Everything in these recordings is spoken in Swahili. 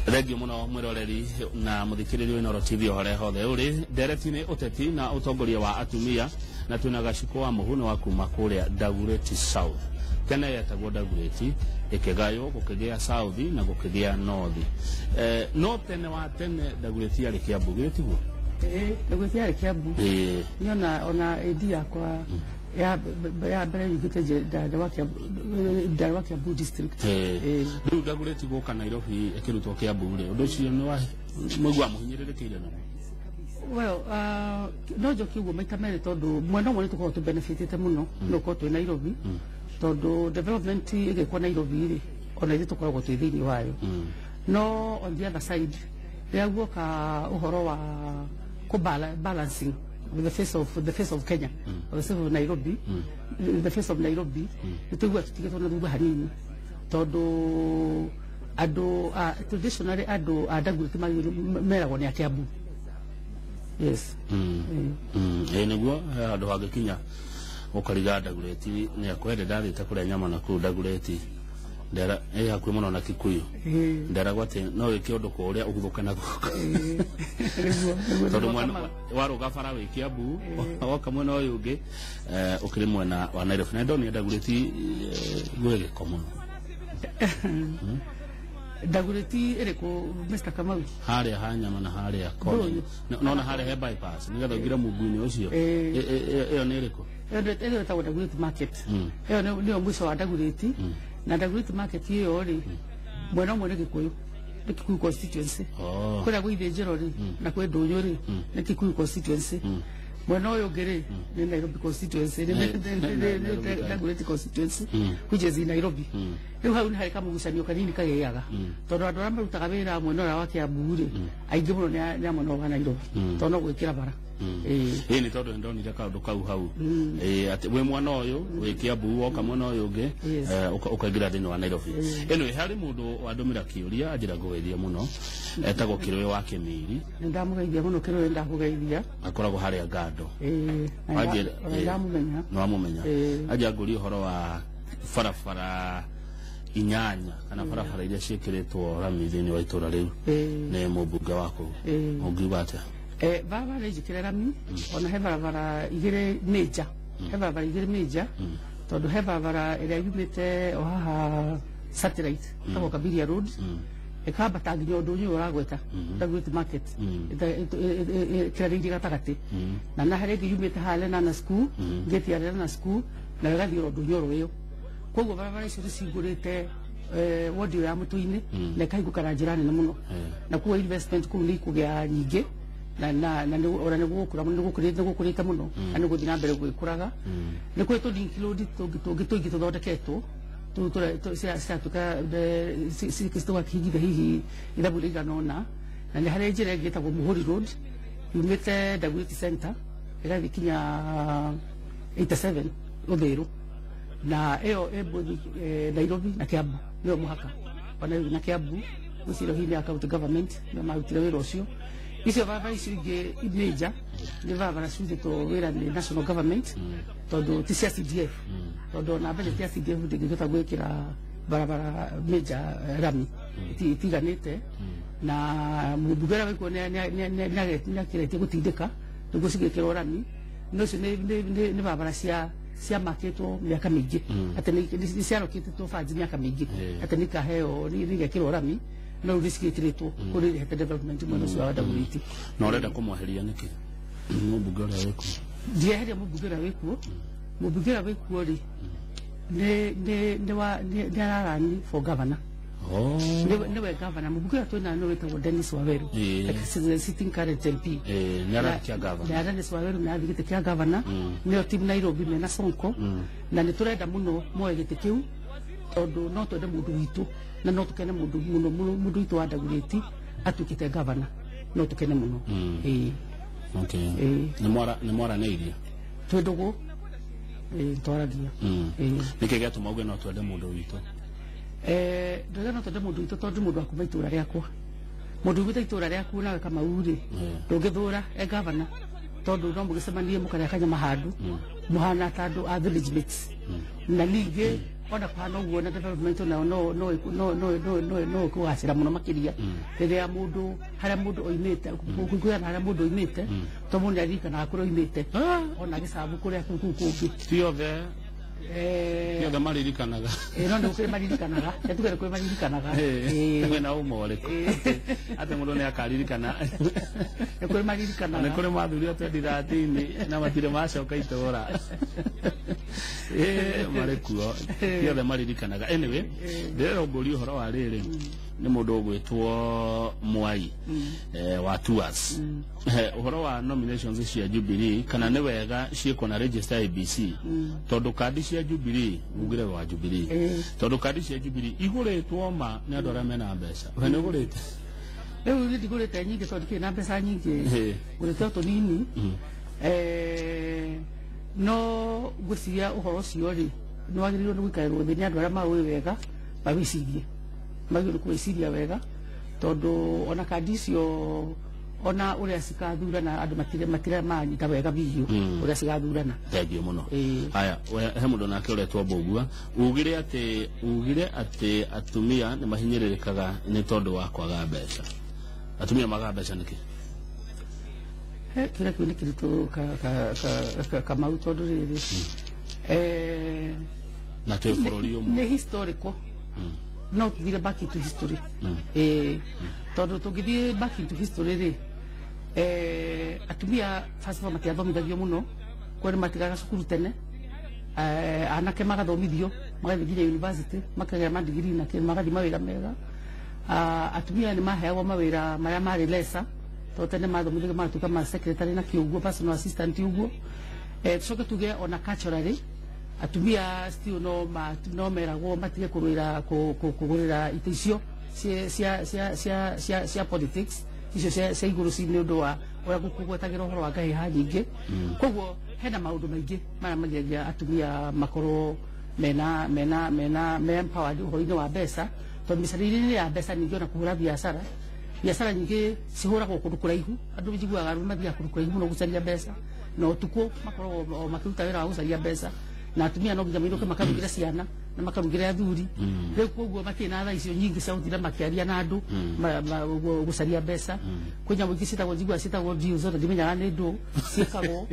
Regio muno mwiroreri na muthikiririo ino TV hore hothe uri nderetini uteti na utongoria wa atumia na twina gaciko wa muhuno wa kuma kuria Dagoretti South kene yetagwo Dagoretti ikigayo gukigia South na gukigia North no tene wa tene Dagoretti ari Kiambu gitiguo Dagoretti ari Kiambu niona ona edia kwa ya mbere yugite ndawa Kiambu district ndu Dagoretti goka Nairobi ekirutwo Kiambu ri undu cio ni wa mwigwa muhinyirirekeire no well no joki ugo maita mere tondu mwena mwe tuko tu benefitite muno no ko tu Nairobi tondu development ige kwa Nairobi ri ona iri tukoragwo tu thini wayo no on the other side ya guoka uhoro wa ko balancing with the face of Kenya or the face of Nairobi the face of Nairobi tutigwa tutigwa na duba hanini tondu ado traditionally ado Dagoretti mera woni Kiambu. Yes. Niguo andu hagikinya ukariga Dagoretti ni akwende ndathite kuria nyama na ku Dagoretti ndera hakwi muno na Kikuyu ndera gwate no wiki undu kuria uguthuka na guka tondu mwana waruga bara wi Kiambu woka mwena uyu ungi ukiri mwena wa Nairobi na ndoni Dagoretti gwege komuno Dagoretti ereko Mr. Kamau haria hanyama na haria koni no na haria he bypass nigetha ngira muguini ucio iyo ni ereko ero ta Dagoretti market iyo ni mwisho wa Dagoretti na Dagoretti market iyo ri mwena mwene Gikuyu Kikuyu constituency kuna gwithe njero ri na kwe ndunyu ri ni Kikuyu constituency mwena uyu ngiri ni Nairobi constituency ni Dagoretti constituency which is in Nairobi riu hau ni hari kamugucanio kanini kageaga tondu andu aria marutaga wira mwena wa Kiambu ri aingi muno ni mwena wa Nairobi tondu gwikira bara ni tondu ndonire kaundu kau hau ati we mwana uyu wi Kiambu woka mwena uyu ungi ukaingira thini wa Nairobi eno hari mundu wandumira kiuria ajira ngugeithia muno etagwo Kirwe wa Kimiri ndamugeithia muno Kirwe ndakugeithia akoragwo haria Gando ndamumenya no amumenya aja nguri uhoro wa farafara inyanya kana farafara iria cikiritwo rami thini wa itura riu ni mubunge wako mugiuga atia baba rejikira rami ona he barabara igire meja he barabara igire meja tondu he barabara iria yumite ohaha satellite tago Kabiria road ekaba taginyo ndunyu uragweta Dagoretti market kirari gatagati na harege yumite hale na school geti ya na school na gathi ndunyu royo kogo barabara icio cingurite wodi ya mutuini na kaigukara njirani na muno na kuwa investment kuu ni kugia nyingi na ora ne gukura muno gukurite muno ani guthi na mbere gwikuraga ni kwetu dinkilodi togi tuthondeketwo sia tuka sikisto akigire hihi ithaburi ganona na ni hari njira ngitagwo Muhuri road yumite Dagoretti center irathi kinya 87 Uthiru na iyo ebodi Nairobi na Kiambu niyo muhaka ona na Kiambu usiro hili county government na mautire wira ucio icio baba icinge major ni baba na suite to wira ni national government tondu ti cia CDF tondu na mbere tia CDF ndingĩhota gwĩkĩra barabara major rami itiganĩte na mũmbugĩra wĩkuo nĩakĩrĩtie gũtindĩka nĩguo cigĩkĩrwo rami no icio nĩ barabara cia makĩtwo mĩaka mĩingĩ atĩ nĩ ciarokĩtwo banji mĩaka mĩingĩ atĩ nĩ kaheo nĩgekĩrwo rami no riskitritwo kuri hete development mwena ucio wa Dagoretti no renda kumweheria niki mubugera weko ndiye heria mubugera weko ri ne ararani for governor ne we governor mubugera twina no wetagwo Dennis Waweru sitting current MP nyara kia governor Dennis Waweru na thigite kia governor ne team Nairobi mena Sonko na ni turenda muno moe gite kiu tondu no twende mundu witu na no tukene mundu witu wa Dagoretti atukite governor no tukene muno okay ni mwara ne iria twedogo toragia nikege tumauge no twende mundu witu ndoga no twende mundu witu tondu mundu akuma itura riakwa mundu witu itura riaku na kama uri ndungithura governor tondu no mugisemanie mukana kanya mahandu muhana tandu a village mates na ningĩ ona kwana ũguo na development no kuhacira muno makiria rĩrĩa mũndũ harĩa mũndũ oimĩte kũiguana harĩa mũndũ oimĩte to mũndũ aririkanaga kũrĩa oimĩte ona gĩcabu kũrĩa kũngĩ tiothe maririkanaga no nĩ gũkĩrĩ maririkanaga yatugere kũrĩ maririkanaga wĩna ũma ũrĩkũ atĩ mũndũ nĩ akaririkana nĩ kũrĩ maririkanaga nĩ kũrĩ mathuri 2013 na matirĩ macoka itũũra marĩ kuo tiothe maririkanaga anyway ndĩrongũria ũhoro wa rĩrĩ nĩ mũndũ ũgwĩtwo Mwai wa Tours ũhoro wa nominations cia Jubilee kana nĩ wega ciĩkwo na register ABC tondũ kandi cia Jubilee ugire wa Jubilee tondũ kandi cia Jubilee igũrĩtwo ma nĩ andũ arĩa mena mbeca we nĩ ũgũrĩte rĩu ndigũrĩte nyingĩ tondũ kĩna mbeca nyingĩ ngũrĩte tũnini no ngwĩciria ũhoro ũcio rĩ nĩ wagĩrĩirwo nĩ gũikarĩrwo thĩ nĩ andũ arĩa maũĩ wega mawĩcirie magĩrĩirwo kũwĩciria wega tondũ ona kandi icio ona ũrĩa cikathurana andũ matirĩ manyita wega biũ ũrĩa cigathurana thengiũ mũno haya he mũndũ nake ũretwo Mbũgua ugire atĩ atumia nĩ mahinyĩrĩrĩkaga nĩ tondũ wa kwaga mbeca atumia maga mbeca nĩkĩ kĩrĩa kĩu nĩ kĩritũ Kamau tondũ rĩrĩ na twĩ bũrũri ũmwe nĩ historical no tũthire back into history tondũ tũngĩthiĩ back into history rĩ atumia first of all matiathomithagio mũno kwĩrĩ matigaga cukuru tene anake magathomithio magathiĩ nginya university makagĩa madigiri na magathiĩ mawĩra mega atumia nĩ maheagwo mawĩra marĩa marĩ lesa tondũ tene mathomithagio magatuĩka ma secretary na kĩũguo personal assistant ũguo tucoke tuge ona culturally atumia still no meragwo matige kũgũrĩra ito icio cia politics icio cia igũrũ nĩ ũndũ wa ũrĩa gũkũgwetagĩra ũhoro wa ngahĩha nyingĩ koguo hena maũndũ maingĩ marĩa magĩagia atumia makorwo mena empowered ũhoro-inĩ wa mbeca tondũ mĩcaria-inĩ ya mbeca ningĩ ona kũhũra biacara nyingĩ cihũragwo kũndũ kũraihu andũ njiguaga arũme mathiaga kũndũ kũraihu mũno gũcaria mbeca na ũtukũ makoragwo makĩruta wĩra wa gũcaria mbeca na atumia no nginya mainũke makarugĩra ciana na makarugĩra athuri rĩu koguo matirĩ na thaa icio nyingĩ cia gũthiĩ makĩaria na andũ gũcaria mbeca kwĩ nyamũ ingĩ ciĩtagwo deals ona ndimenyaga nĩ ndũ ciĩkagwo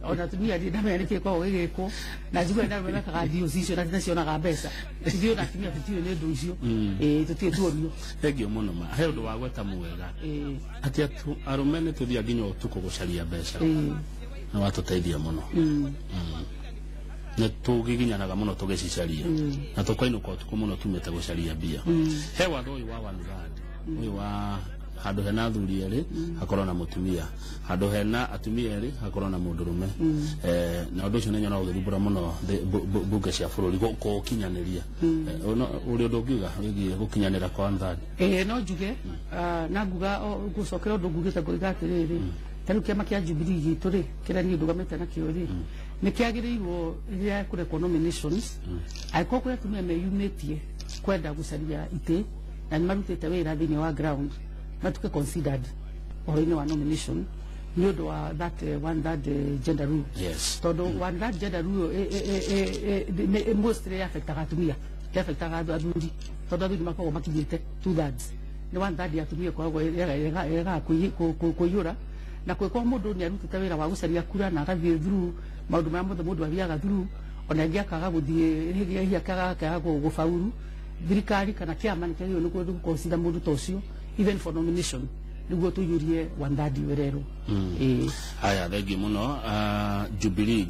ona atumia ndamenya nĩkĩ gĩkoragwo gĩgĩkwo na njiguaga nĩ andũ mekaga deals icio na cionaga mbeca ithuĩ ona atumia tũtiũĩ nĩ ndũ icio tũtirĩ tuorio thengio mũno ma he ũndũ wa gweta mwega atĩ arũme nĩ tũthiaga nginya ũtukũ gũcaria mbeca na watũteithia mũno na tũgiginyanaga mũno tũgĩcicaria na tũkainũka ũtukũ mũno tumĩte gũcaria mbia he watho ũyũ wa one rand ũyũ wa handũ hena athuri erĩ hakorwo na mũtumia handũ hena atumia erĩ hakorwo na mũndũrũme na ũndũ ũcio nĩ nyonaga ũgĩthumbũra mũno mbunge cia bũrũri gũkinyanĩria ũrĩa ũndũ ũngiuga wĩgiĩ gũkinyanĩra kwa one rand no njuge na nguga gũcokera ũndũ ngugĩte ngoiga atĩrĩrĩ tarĩu kĩama kĩa Jubilee gitũ rĩ kĩrĩa niĩ ndũgamĩte nakĩo rĩ nĩ kĩagĩrĩirwo rĩrĩa kũrekwo nominations angĩkorwo kũrĩ atumia meyumĩtie kwenda gũcaria itĩ na nĩ marutĩte wĩra thĩinĩ wa ground matuĩke considered ũhoro-inĩ wa nomination nĩ ũndũ wa that one third gender rule tondũ one third gender rule mostly affectaga atumia affectaga athuri tondũ athuri makoragwo makinyĩte 2/3 nĩ one third ya atumia koragwo ĩrega kũiyũra na kwĩkorwo mũndũ nĩ arutĩte wĩra wa gũcaria kura na agathiĩ through maũndũ marĩa mothe mũndũ athiaga through ona ĩngĩ akaga gũthiĩ hihi akaga gũbauru thirikari kana kĩama nĩ kĩagĩrĩirwo nĩ gũconsider mũndũ ta ũcio even for nomination nĩguo tũiyũrie one third wererwo haya thengiũ mũno Jubilee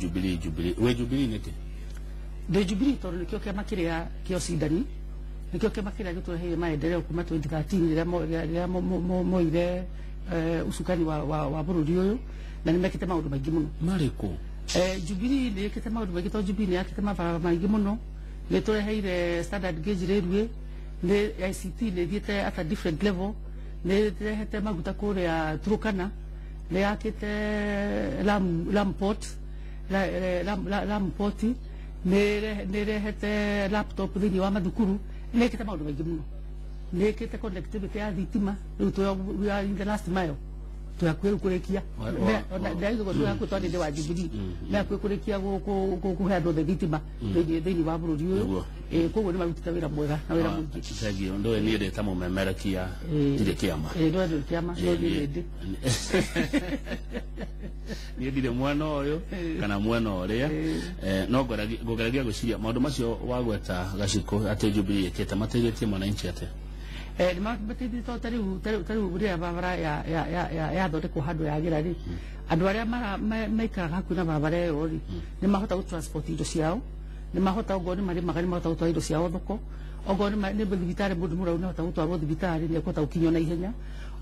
we Jubilee nĩkĩ ndĩ Jubilee tondũ nĩkĩo kĩama kĩrĩa kĩa ũcindani nĩkĩo kĩama kĩrĩa gĩtũreheire maendeleo kuma 2013 rĩrĩa moire usukani wa bũrũri ũyũ na nĩ mekĩte maũndũ maingĩ mũno marĩkũ Jubilee nĩ ĩkĩte maũndũ maingĩ tondũ Jubilee nĩ yakĩte mabarabara maingĩ mũno nĩ tũreheire standard gauge railway nĩ ICT nĩ thiĩte at a different level nĩ ĩrehete maguta kũrĩa Turkana nĩ yakĩte Lamu port nĩ ĩrehete laptop thĩinĩ wa mathukuru nĩ ĩkĩte maũndũ maingĩ mũno nĩ ĩkĩte connectivity ya thitima rĩu we are in the last mile tuhakuä kurekia ndaigo tuhakuä twandä wa Jubilee nakuä kurekia kuhe andå othe thitima thä-inä wa bå rå ri å yå koguo nä marutite wä ra mwega na wä ra må ingä thengio ndå nä ndä ta må memerekia ndirä kä ama ndå kä ama no nä ndä niä ndirä mwena å yå kana mwena å rä a no ngå geragia gwä ciria maå ndå macio wagweta Gacikå atä Jubilee ä kä te mateithä tie mwananchi atä nä mateithä ta rä u rä a barabara yathondekwo handå yagä ra rä andå arä a maikaraga hakuä na barabara ä yo rä nä mahota gå transport indo ciao nä mahota okorwo nä marä maga nä mahota gå twara indo ciao thoko okorwo nä thibitarä må ndå må rau nä hota gå twarwo thibitarä nä ekåhota gå kinywo na ihenya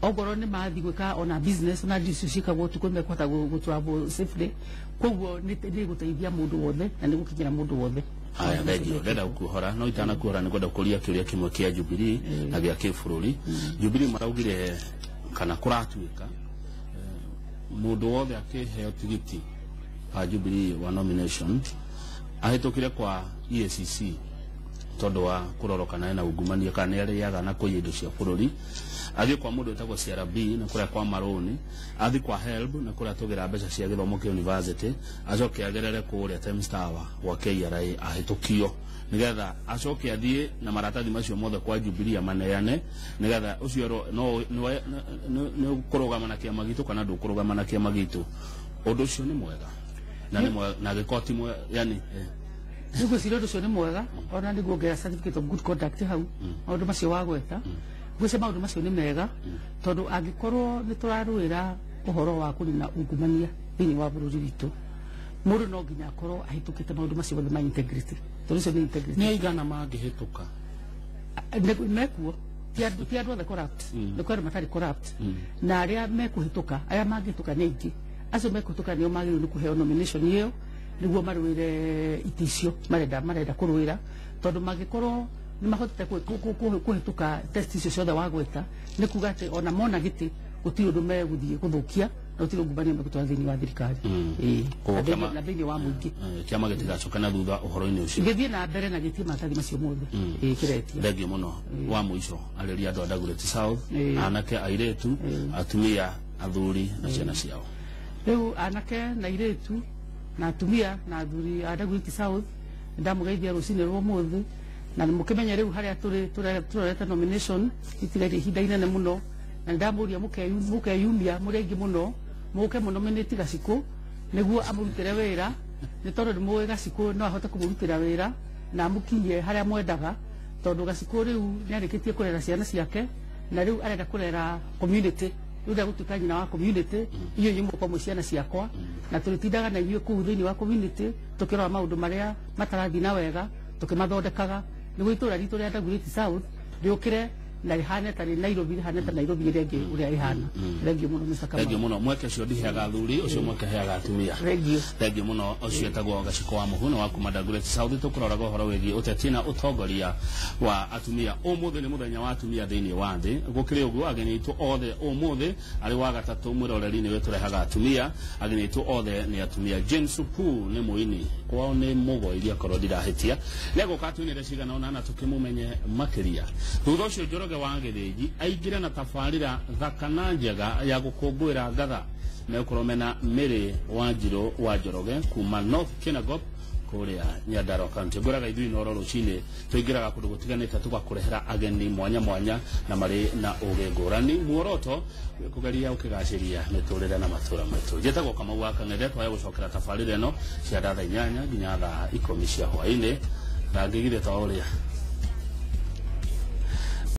okorwo nä mathi gwä ka ona business ona icio ciäkagwo tukå nä mekåhota gå travel safely koguo nä gå teithia må ndå wothe na nä gå kinyä ra må ndå wothe aya thengio ndenda kuhora no itana kuhora nä ngwenda kå ria kä å rä a kä mwe kä a Jubilee na gä a kä bå rå ri Jubilee maraugire kana kå ratuä ka må ndå wothe akä heo tigiti wa Jubilee wa nomination ahätå kä re kwa EACC tondå wa kå rorokana na ungumania kana nä arä aga na kå indo cia bå rå ri athiä kwa må ndå ätagwo CRB na kå rä a kwa maroni athiä kwa HELB na kå rä a tå gä ra mbeca cia gä thomo kä university acoke agerere kå rä a Times Tower gwa KRA ahätå kio nä getha acoke athiä na maratathi macio mothe kwa Jubilee amaneane nä getha å cio nä kå rå gama na kä ama gitå kana ndå kå rå gama na kä ama gitå å ndå å cio nä mwega na gä koti yani nä gwä ciria å ndå å cio nä mwega ona nä guongerera certificate of good conduct hau maå ndå macio wagweta gwä ce maå ndå macio nä mega tondå angä korwo nä tå rarå ä ra å horo wa kå nina ungumania thä-inä wa bå rå ri witå må ndå no nginya akorwo ahätå kä te maå ndå macio mothe ma integrity tondå cio nä integrity nä aigana mangä hä tå ka mekuo ti andå othe corrupt nä kwandå matarä corrupt na arä a mekå hä tå ka arä a mangä hä tå ka nä aingä acio mekå hä tå ka nä o magä rä nä kå heo nomination ä yo nä guo marå ä re itä icio marenda kå rå ä ra tondå mangä korwo nä mahotete kå hä tå ka test icio ciothe wagweta nä kuga atä ona mona gä tä gå tirä å ndå megå thiä gå thå kia na gå tirä ungumania megå twara thä-inä wa thirikari na thä-inä wa må ingä kä ama gä tigacoka na thutha å horo-inä å cio gä thiä na mbere na gä tie maratathi macio mothe kä retia thengio må no wa må ico arä ria andå a Dagoretti South anake airä tu atumia athuri na ciana ciao rä u anake na airä tu na atumia na athuri a Dagoretti South ndamå geithia rå cinä rwa må thä na må kä menya rä u harä a tå rorete nomination itigaire ihinda inene må no na ndamå ria må keyumia må rä aingä må no må ke må nominate Gacikå nä guo amå rutä re wä ra nä tondå nä må Gacikå no ahote kå må rutä ra wä ra na amå kinyie harä a mwendaga tondå Gacikå rä u nä arä kä tie kå rera ciana ciake na rä u arenda kå rera community rä u ndegå tuä ka nyina wa community iyo nyå må kwamwe ciana ciakwa na tå rä tindaga na inyuä kå u thä-inä wa community tå kä rora maå ndå marä a matarathi na wega tå kä mathondekaga nä guo itå ra ritå rä a Dagoretti South rä å kä re na rihane tarä Nairobi rihane ta Nairobi ĩrĩa ĩngĩ ũrĩa ihana thengio mũno Mr. thengio mũno mweke ũcio ndiheaga athuri ũcio mweke heaga atumia thengio mũno ũcio etagwo Gacikũ wa mũhu na wa kuma Dagoretti South tũkũroraga ũhoro wĩgiĩ ũteti na ũtongoria wa atumia ũmũthĩ nĩ mũthenya wa atumia thĩinĩ wa thĩ gũkĩrĩ ũguo ageni aitũ othe ũmũthĩ arĩ wa gatatũ mwĩroreri nĩwe tũrehaga atumia ageni aitũ othe nĩ atumia James Pu nĩ mũini kwao nĩ mũgo iria korwo ndirahĩtia nĩegũka atwĩnĩre cigana ũna na tũkĩmũmenye makĩria thutha ũcio Njoroge wa Gĩthĩnji aingĩre na tabarĩra thaka na njega ya gũkũngũĩra ngatha megũkorwo mena Mary Wanjirũ wa Njoroge kuma North Kinangop kũrĩa Nyandarua County ngũraga ithuĩ Noro rũcinĩ tũingĩraga kũndũ gũtiganĩte tũgakũrehera ageni mwanya mwanya na marĩ na ũgĩ ngũrani muoroto kũgeria ũkĩgacĩria mĩtũrĩre na matũũra maitũ njĩtagwo Kamau wa Kang'ethe twaya gũcokera tabarĩra ĩno cia thaa 8 nginya thaa 10 cia hwaĩ-inĩ na ngĩgithĩ ta ũrĩa